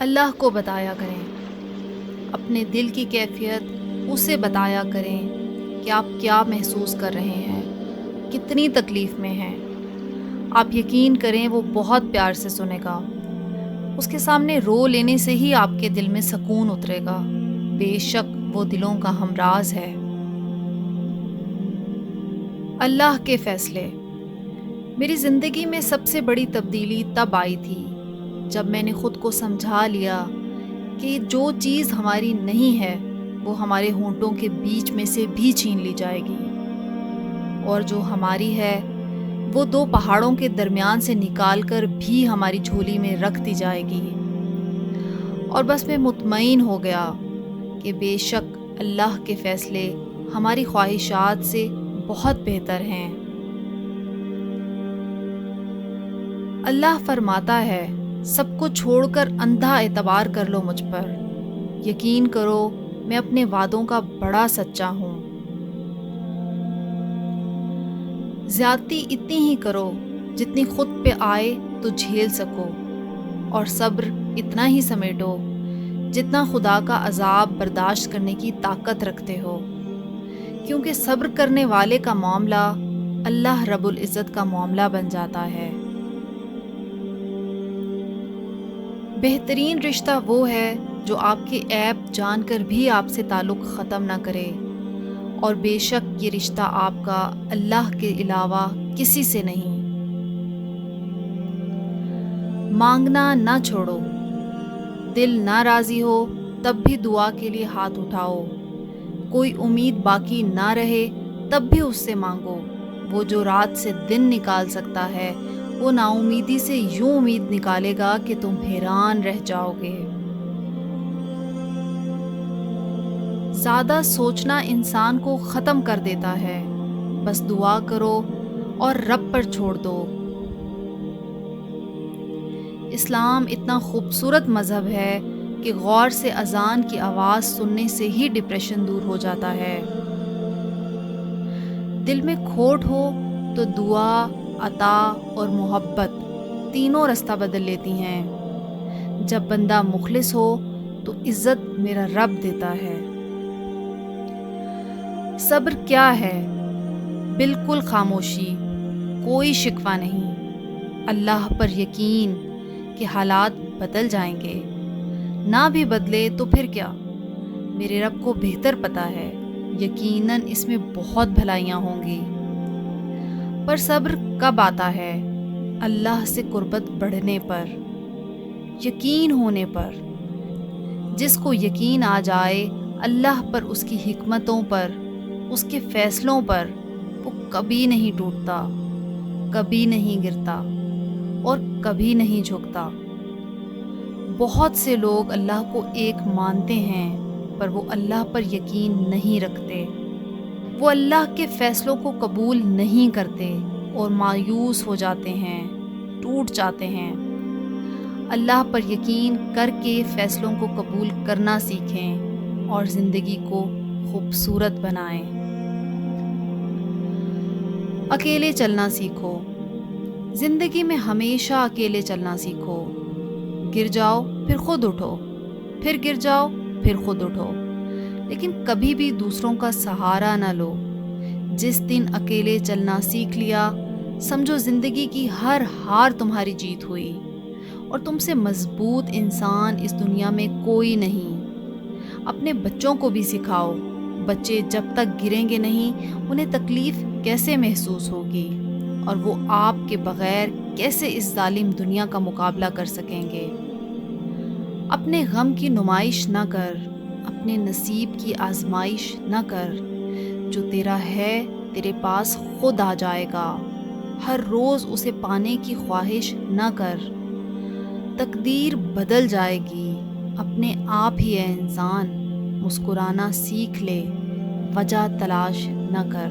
اللہ کو بتایا کریں، اپنے دل کی کیفیت اسے بتایا کریں کہ آپ کیا محسوس کر رہے ہیں، کتنی تکلیف میں ہیں۔ آپ یقین کریں وہ بہت پیار سے سنے گا۔ اس کے سامنے رو لینے سے ہی آپ کے دل میں سکون اترے گا۔ بے شک وہ دلوں کا ہمراز ہے۔ اللہ کے فیصلے۔ میری زندگی میں سب سے بڑی تبدیلی تب آئی تھی جب میں نے خود کو سمجھا لیا کہ جو چیز ہماری نہیں ہے وہ ہمارے ہونٹوں کے بیچ میں سے بھی چھین لی جائے گی، اور جو ہماری ہے وہ دو پہاڑوں کے درمیان سے نکال کر بھی ہماری جھولی میں رکھ دی جائے گی۔ اور بس میں مطمئن ہو گیا کہ بے شک اللہ کے فیصلے ہماری خواہشات سے بہت بہتر ہیں۔ اللہ فرماتا ہے، سب کو چھوڑ کر اندھا اعتبار کر لو مجھ پر، یقین کرو میں اپنے وعدوں کا بڑا سچا ہوں۔ زیادتی اتنی ہی کرو جتنی خود پہ آئے تو جھیل سکو، اور صبر اتنا ہی سمیٹو جتنا خدا کا عذاب برداشت کرنے کی طاقت رکھتے ہو، کیونکہ صبر کرنے والے کا معاملہ اللہ رب العزت کا معاملہ بن جاتا ہے۔ بہترین رشتہ وہ ہے جو آپ کے عیب جان کر بھی آپ سے تعلق ختم نہ کرے، اور بے شک یہ رشتہ آپ کا اللہ کے علاوہ کسی سے نہیں۔ مانگنا نہ چھوڑو، دل نہ راضی ہو تب بھی دعا کے لیے ہاتھ اٹھاؤ، کوئی امید باقی نہ رہے تب بھی اس سے مانگو۔ وہ جو رات سے دن نکال سکتا ہے وہ نا امیدی سے یوں امید نکالے گا کہ تم حیران رہ جاؤ گے۔ زیادہ سوچنا انسان کو ختم کر دیتا ہے، بس دعا کرو اور رب پر چھوڑ دو۔ اسلام اتنا خوبصورت مذہب ہے کہ غور سے اذان کی آواز سننے سے ہی ڈپریشن دور ہو جاتا ہے۔ دل میں کھوٹ ہو تو دعا، عطا اور محبت تینوں رستہ بدل لیتی ہیں۔ جب بندہ مخلص ہو تو عزت میرا رب دیتا ہے۔ صبر کیا ہے؟ بالکل خاموشی، کوئی شکوہ نہیں، اللہ پر یقین کہ حالات بدل جائیں گے، نہ بھی بدلے تو پھر کیا، میرے رب کو بہتر پتہ ہے، یقیناً اس میں بہت بھلائیاں ہوں گی۔ پر صبر کب آتا ہے؟ اللہ سے قربت بڑھنے پر، یقین ہونے پر۔ جس کو یقین آ جائے اللہ پر، اس کی حکمتوں پر، اس کے فیصلوں پر، وہ کبھی نہیں ٹوٹتا، کبھی نہیں گرتا اور کبھی نہیں جھکتا۔ بہت سے لوگ اللہ کو ایک مانتے ہیں پر وہ اللہ پر یقین نہیں رکھتے، وہ اللہ کے فیصلوں کو قبول نہیں کرتے اور مایوس ہو جاتے ہیں، ٹوٹ جاتے ہیں۔ اللہ پر یقین کر کے فیصلوں کو قبول کرنا سیکھیں اور زندگی کو خوبصورت بنائیں۔ اکیلے چلنا سیکھو، زندگی میں ہمیشہ اکیلے چلنا سیکھو۔ گر جاؤ پھر خود اٹھو، پھر گر جاؤ پھر خود اٹھو، لیکن کبھی بھی دوسروں کا سہارا نہ لو۔ جس دن اکیلے چلنا سیکھ لیا، سمجھو زندگی کی ہر ہار تمہاری جیت ہوئی، اور تم سے مضبوط انسان اس دنیا میں کوئی نہیں۔ اپنے بچوں کو بھی سکھاؤ، بچے جب تک گریں گے نہیں انہیں تکلیف کیسے محسوس ہوگی، اور وہ آپ کے بغیر کیسے اس ظالم دنیا کا مقابلہ کر سکیں گے۔ اپنے غم کی نمائش نہ کر، اپنے نصیب کی آزمائش نہ کر، جو تیرا ہے تیرے پاس خود آ جائے گا، ہر روز اسے پانے کی خواہش نہ کر، تقدیر بدل جائے گی، اپنے آپ ہی ہے انسان، مسکرانا سیکھ لے، وجہ تلاش نہ کر۔